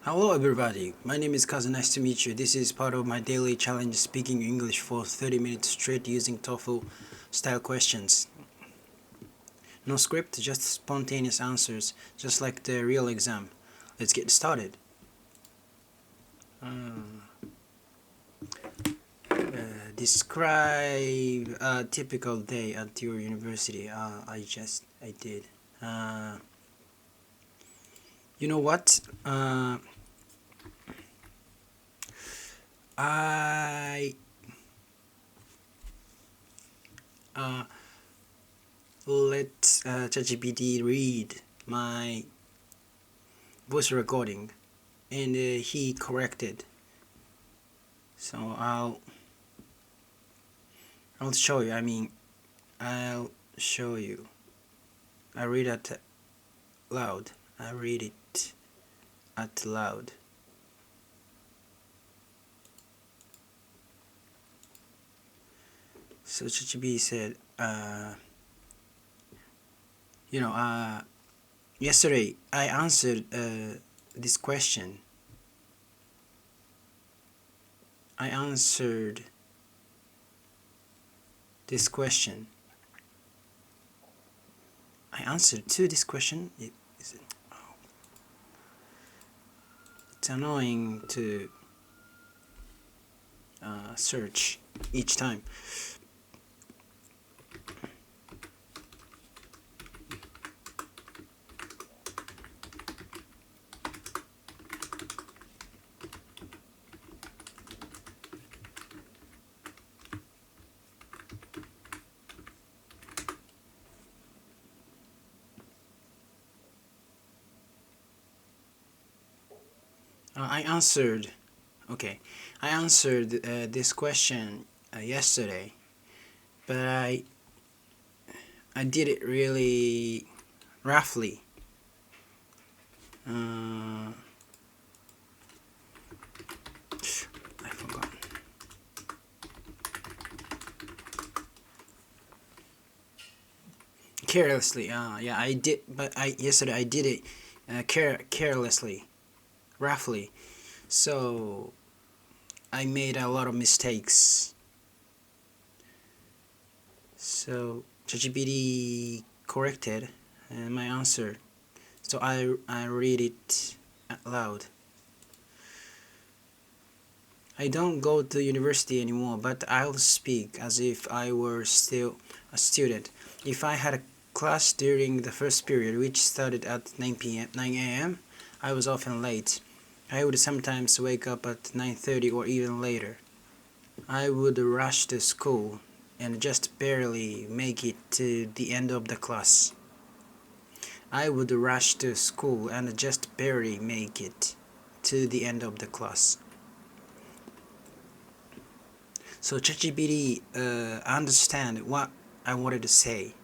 Hello everybody, my name is Kazu, nice to meet you. This is part of my daily challenge speaking English for 30 minutes straight using TOEFL style questions. No script, just spontaneous answers, just like the real exam. Let's get started. Describe a typical day at your university. I did. You know what? I let ChatGPT read my voice recording, and he corrected. So I'll show you. I'll show you. I read it loud. I read it out loud. So ChatGPT said, yesterday I answered this question. I answered this question. I answered to this question. It's annoying to search each time. I answered this question yesterday, but I did it really roughly. I forgot. Carelessly. Yeah, I did, but yesterday I did it carelessly, roughly. So I made a lot of mistakes. So ChatGPT corrected my answer. So I read it out loud. I don't go to university anymore, but I'll speak as if I were still a student. If I had a class during the first period, which started at 9 a.m., I was often late. I would sometimes wake up at 9:30 or even later. I would rush to school and just barely make it to the end of the class. I would rush to school and just barely make it to the end of the class. So ChatGPT understand what I wanted to say.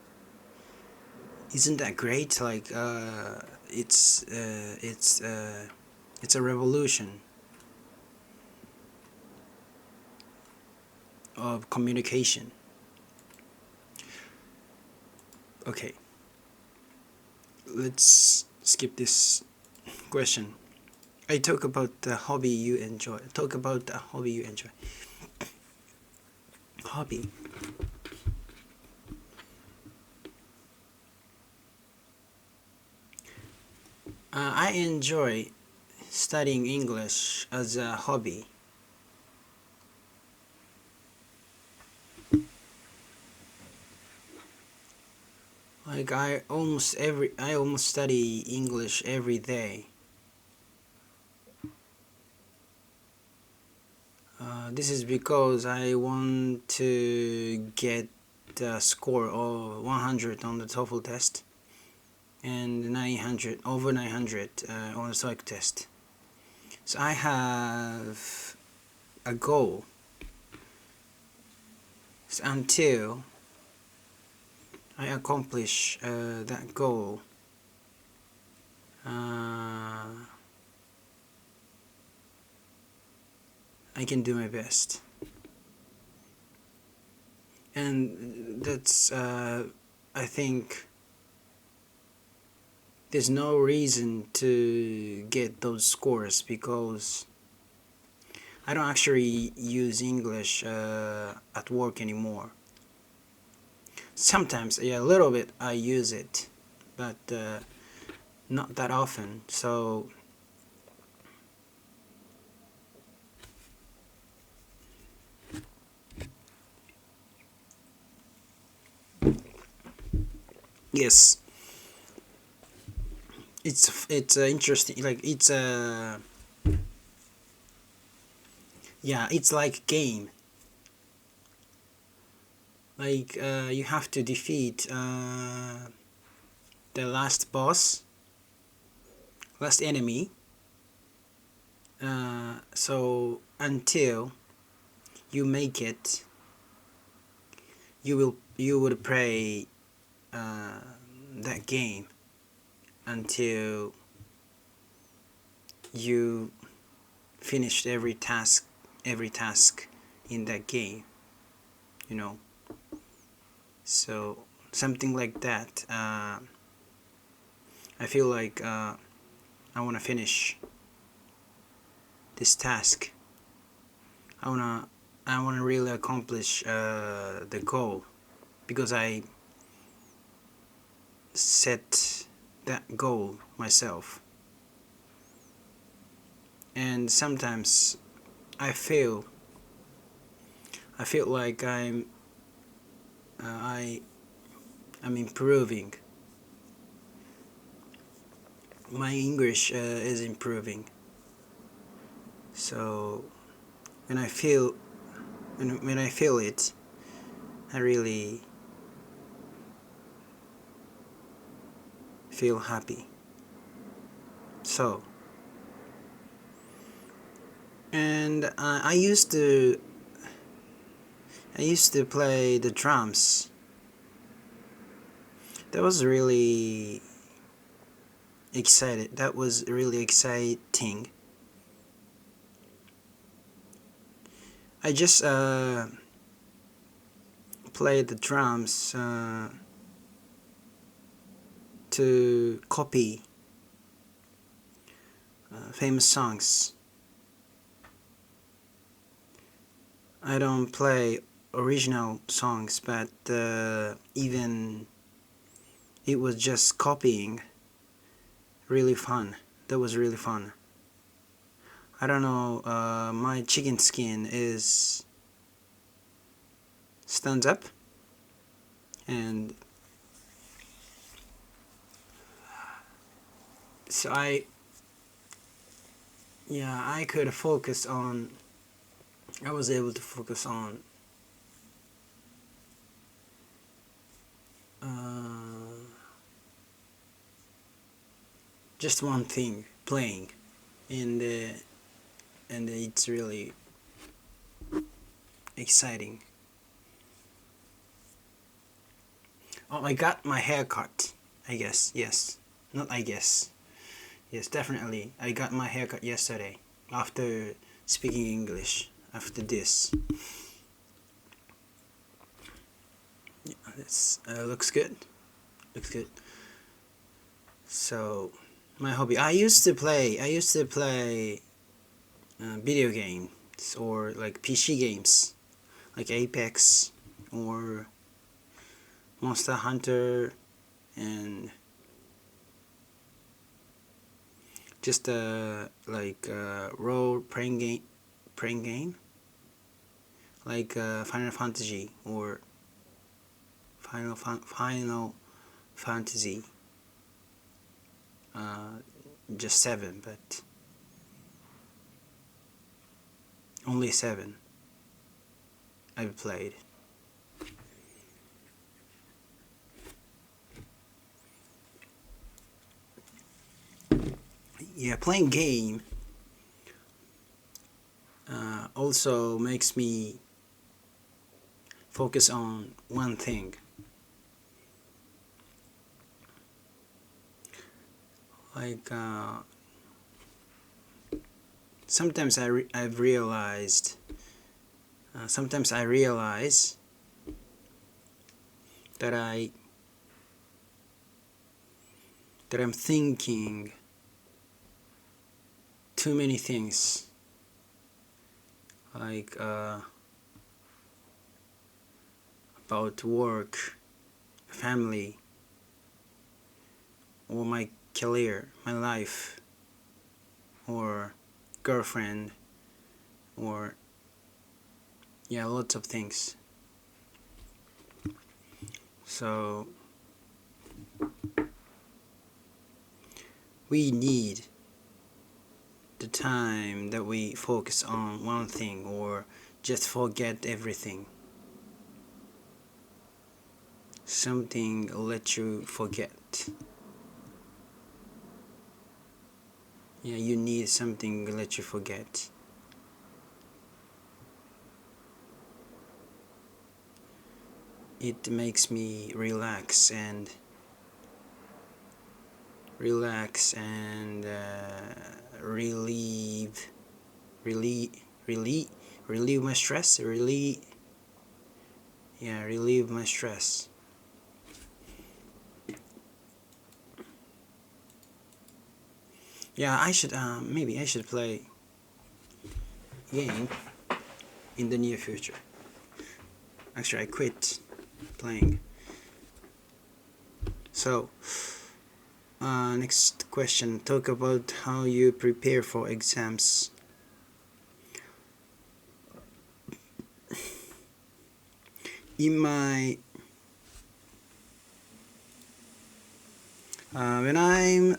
Isn't that great? Like it's a revolution of communication. Okay, let's skip this question. I talk about the hobby you enjoy. Talk about the hobby you enjoy. Hobby. I enjoy studying English as a hobby. Like I almost study English every day. This is because I want to get a score of 100 on the TOEFL test and 900 over 900 on the TOEIC test. So I have a goal. So until I accomplish that goal, I can do my best. And that's I think there's no reason to get those scores because I don't actually use English at work anymore. Sometimes, yeah, a little bit I use it, but not that often. So yes, it's interesting. Like it's a yeah, it's like game. Like you have to defeat the last boss, last enemy. So until you make it, you would play that game until you finished every task in that game. You know, so something like that. I feel like I want to finish this task. I wanna I wanna really accomplish the goal because I set that goal myself. And sometimes I feel like I'm improving. My English is improving. So when I feel when I feel it, I really feel happy. So and I used to play the drums. That was really excited. That was really exciting. I just played the drums to copy famous songs. I don't play original songs, but even it was just copying. Really fun. That was really fun. I don't know. My chicken skin is stands up, and so I could focus on. I was able to focus on just one thing, playing, and it's really exciting. Oh, I got my hair cut. I guess, yes. Not I guess. Yes, definitely. I got my hair cut yesterday after speaking English. After this, this looks good. Looks good. So, my hobby. I used to play. Video games or like PC games, like Apex or Monster Hunter, and just like role playing game, like Final Fantasy or Final Fantasy. Just 7, but only 7 I've played. Yeah, playing game also makes me focus on one thing. Like sometimes I've realized. Sometimes I realize that that I'm thinking too many things, like about work, family, or my career, my life, or girlfriend, or yeah, lots of things. So we need the time that we focus on one thing, or just forget everything. Something let you forget. Yeah, you need something let you forget. It makes me relax and relieve relieve relieve relieve my stress. Relieve my stress. Yeah, I should maybe I should play game in the near future. Actually, I quit playing. So next question, talk about how you prepare for exams. In my when I'm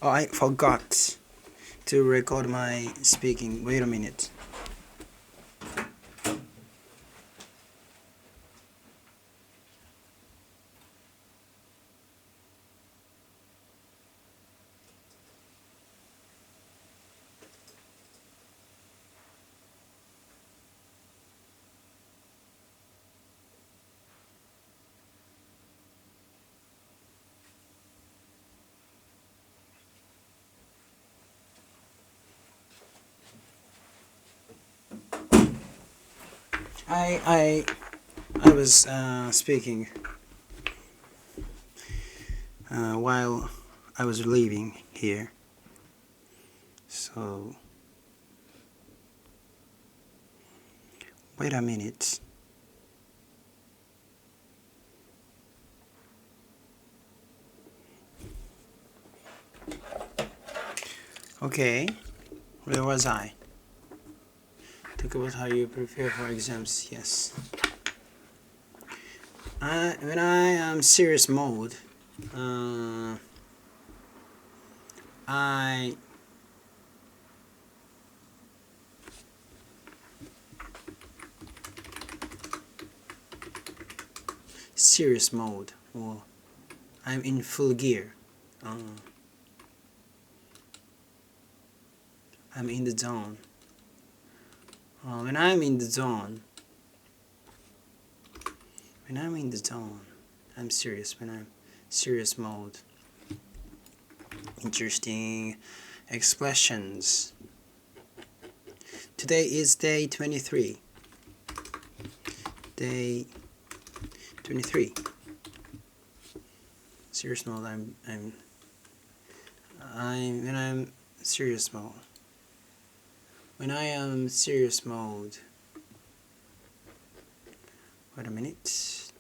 oh, I forgot to record my speaking. Wait a minute. I was speaking while I was leaving here. So wait a minute. Okay, where was I? Talk about how you prepare for exams. Yes. When I am serious mode, I serious mode, or I'm in full gear. I'm in the zone. When I'm in the zone, I'm serious. When I'm serious mode. Interesting expressions. Today is day 23. Day 23. Serious mode. When I'm serious mode. When I am serious mode. Wait a minute.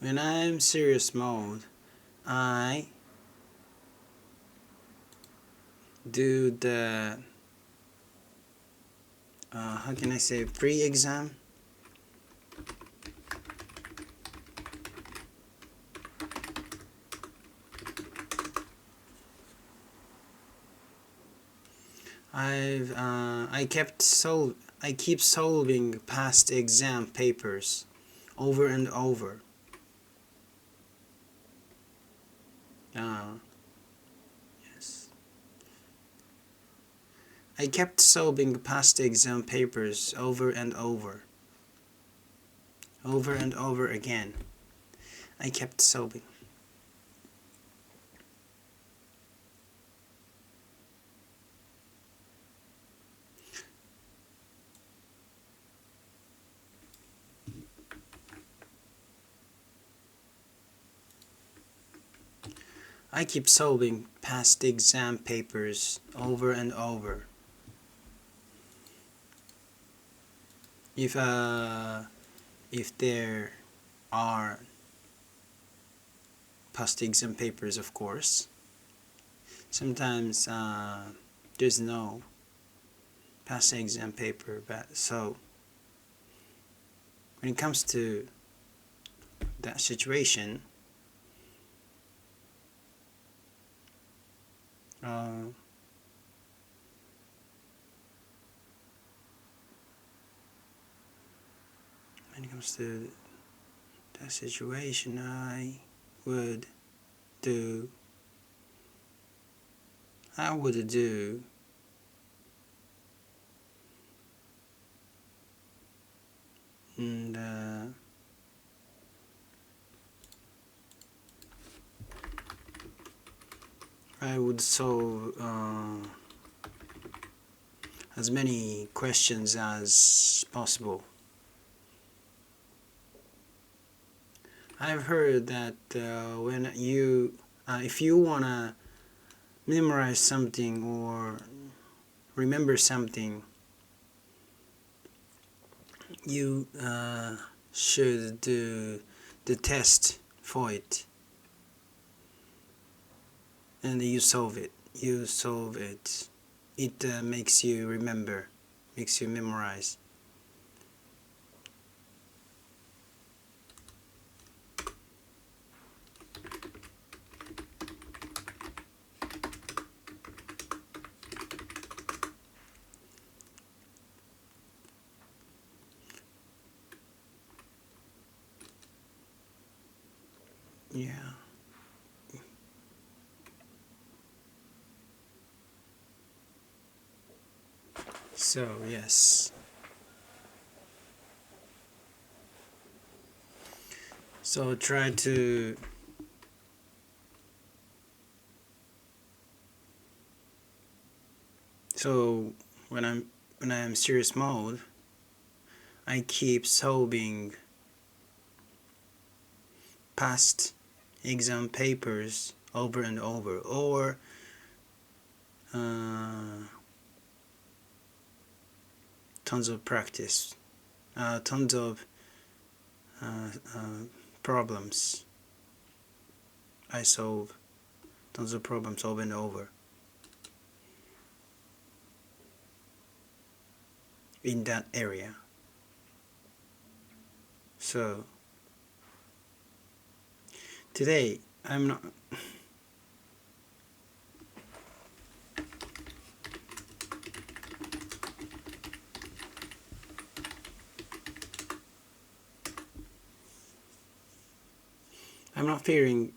When I'm serious mode, I do the how can I say, pre-exam. I keep solving past exam papers over and over. Yes. I kept solving past exam papers over and over. Over and over again. I kept sobbing. I keep solving past exam papers over and over. If there are past exam papers, of course. Sometimes there's no past exam paper, but so when it comes to that situation, when it comes to that situation, I would do and I would solve as many questions as possible. I've heard that when you if you wanna memorize something or remember something, you should do the test for it, and you solve it. It makes you remember, makes you memorize. Yeah. So, yes. So try to when I'm serious mode, I keep solving past exam papers over and over, or tons of practice, tons of problems. I solve tons of problems over and over in that area. So today I'm not feeling,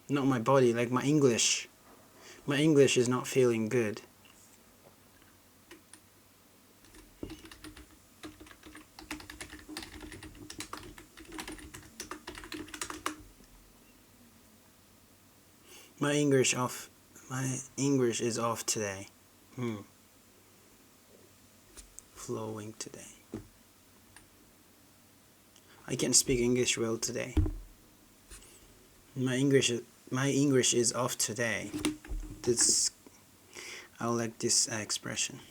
not my body, like my English. My English is not feeling good. My English is off today. Flowing today. I can't speak English well today. My English is off today. I like this expression.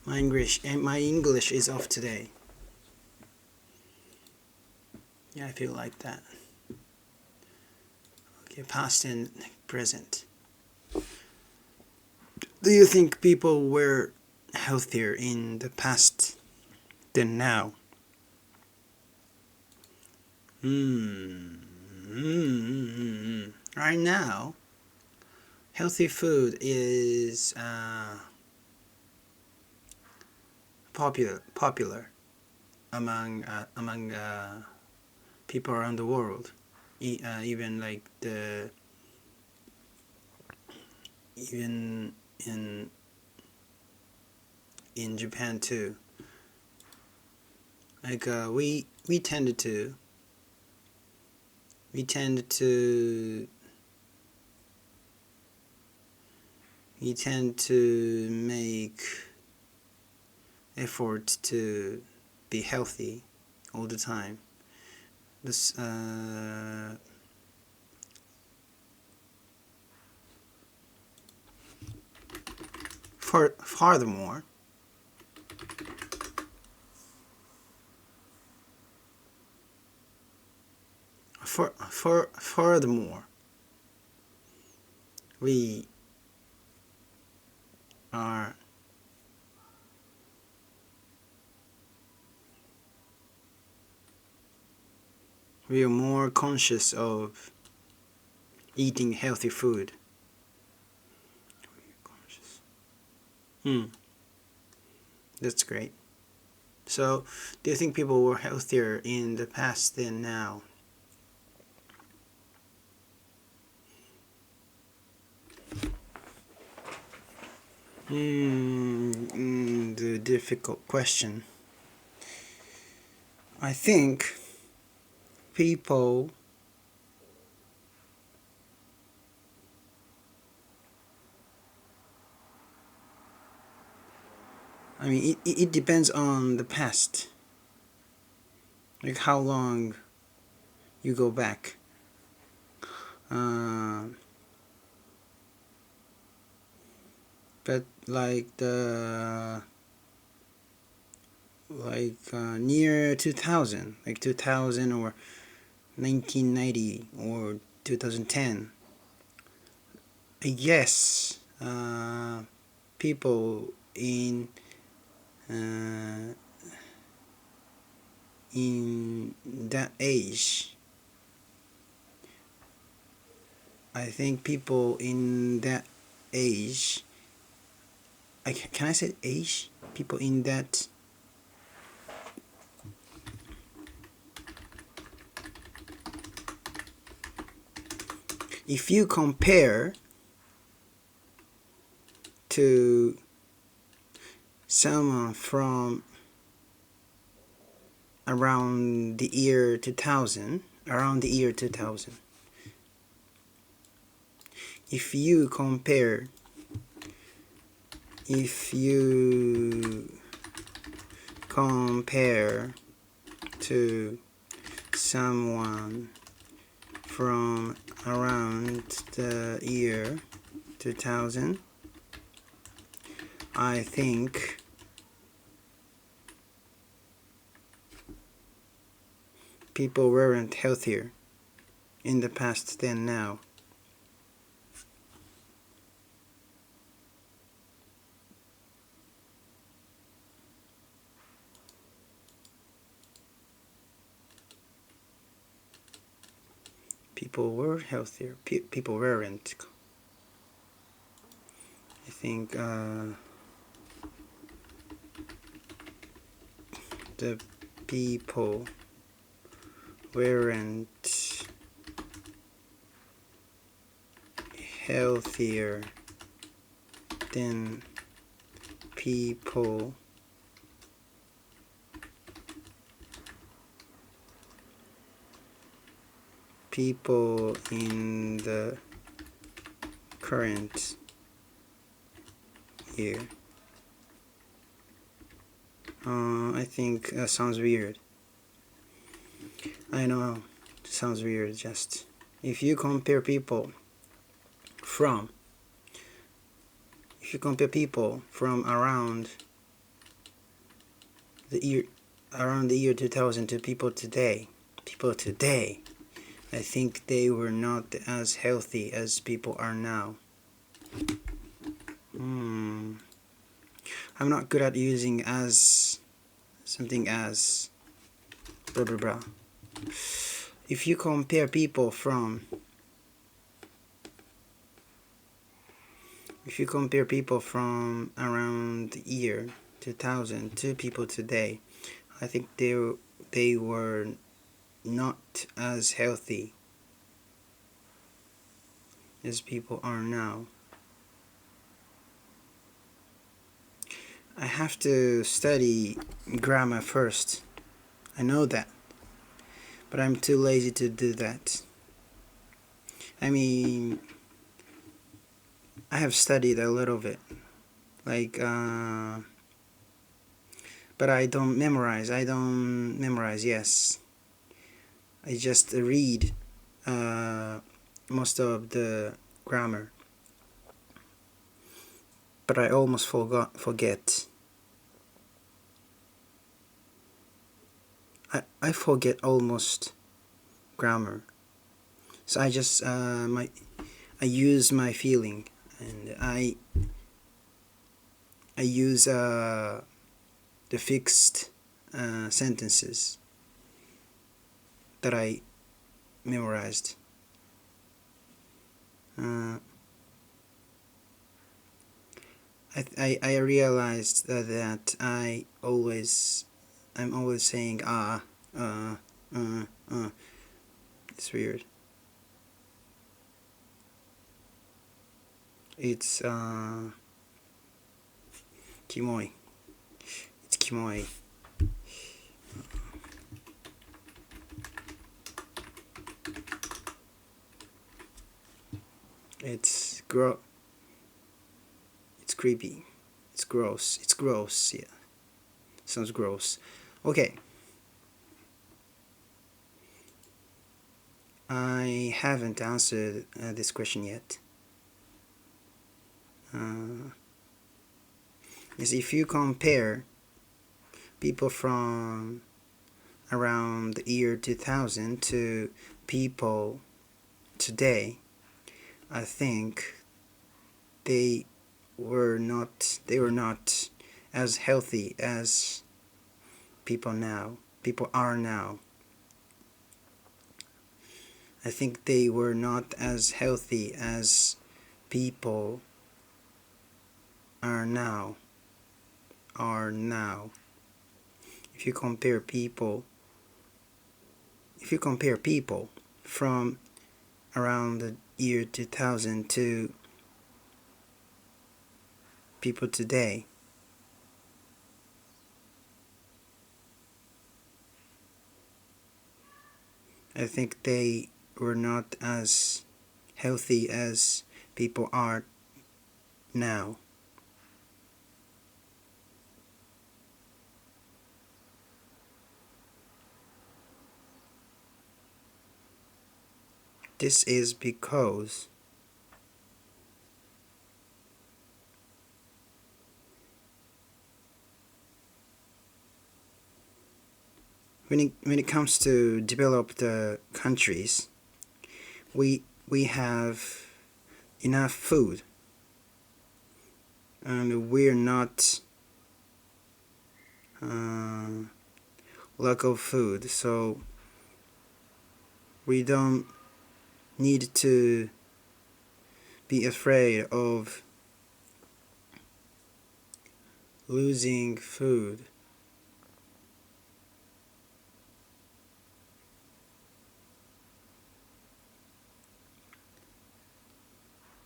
My English is off today. Yeah, I feel like that. Okay, past and present. Do you think people were healthier in the past than now? Right now, healthy food is popular among people around the world, even like even in Japan too. Like we tended to we tend to make effort to be healthy all the time. This furthermore, furthermore, we are more conscious of eating healthy food. That's great. So, do you think people were healthier in the past than now? The difficult question. I think people it depends on the past, like how long you go back. But near 2000, like 2000 or 1990 or 2010, I guess people in that age, I think people in that age, can I say age? People in that if you compare to someone from around the year 2000, if you compare to someone from around the year 2000, I think people weren't healthier in the past than now. People were healthier. People weren't. I think the people weren't healthier than people in the current year. I think sounds weird. I know, it sounds weird. Just if you compare people from around the year 2000 to people today, I think they were not as healthy as people are now. I'm not good at using as something as blah blah blah. If you compare people from around the year 2000 to people today, I think they were not as healthy as people are now. I have to study grammar first. I know that, but I'm too lazy to do that. I mean, I have studied a little bit, like, but I don't memorize. Yes, I just read most of the grammar, but I almost forget. I forget almost grammar. So I just I use my feeling, and I use the fixed sentences that I memorized. I realized that I'm always saying uh, uh. It's weird. It's kimoi. It's kimoi. It's It's creepy. It's gross. It's gross. Yeah, sounds gross. Okay. I haven't answered this question yet. Is if you compare people from around the year 2000 to people today, I think they were not as healthy as people are now. I think they were not as healthy as people are now. If you compare people from around the year 2000 to people today, I think they were not as healthy as people are now. This is because when it comes to developed countries, we have enough food, and we're not lack of food, so we don't need to be afraid of losing food.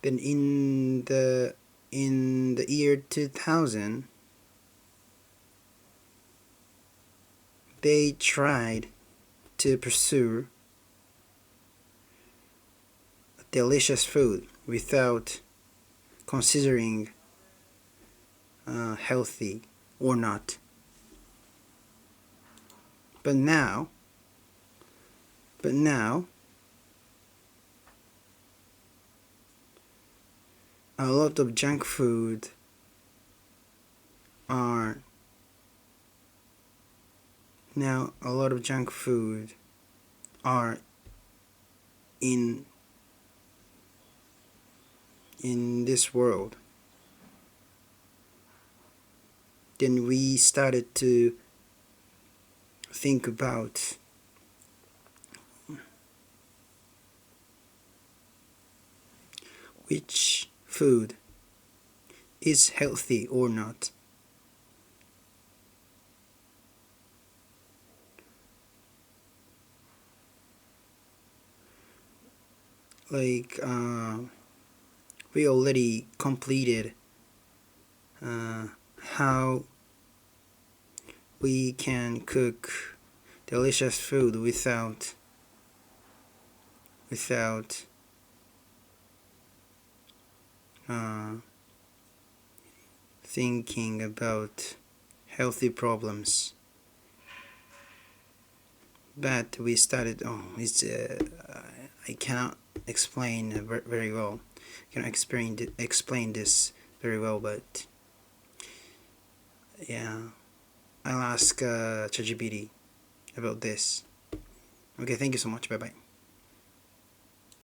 Then in the year 2000, they tried to pursue delicious food without considering healthy or not. But now, a lot of junk food are are in this world. Then we started to think about which food is healthy or not. Like we already completed how we can cook delicious food without uh, thinking about healthy problems. But we started. Oh, it's I cannot explain very well. I cannot explain this very well, but yeah, I'll ask ChatGPT about this. Okay, thank you so much. Bye bye.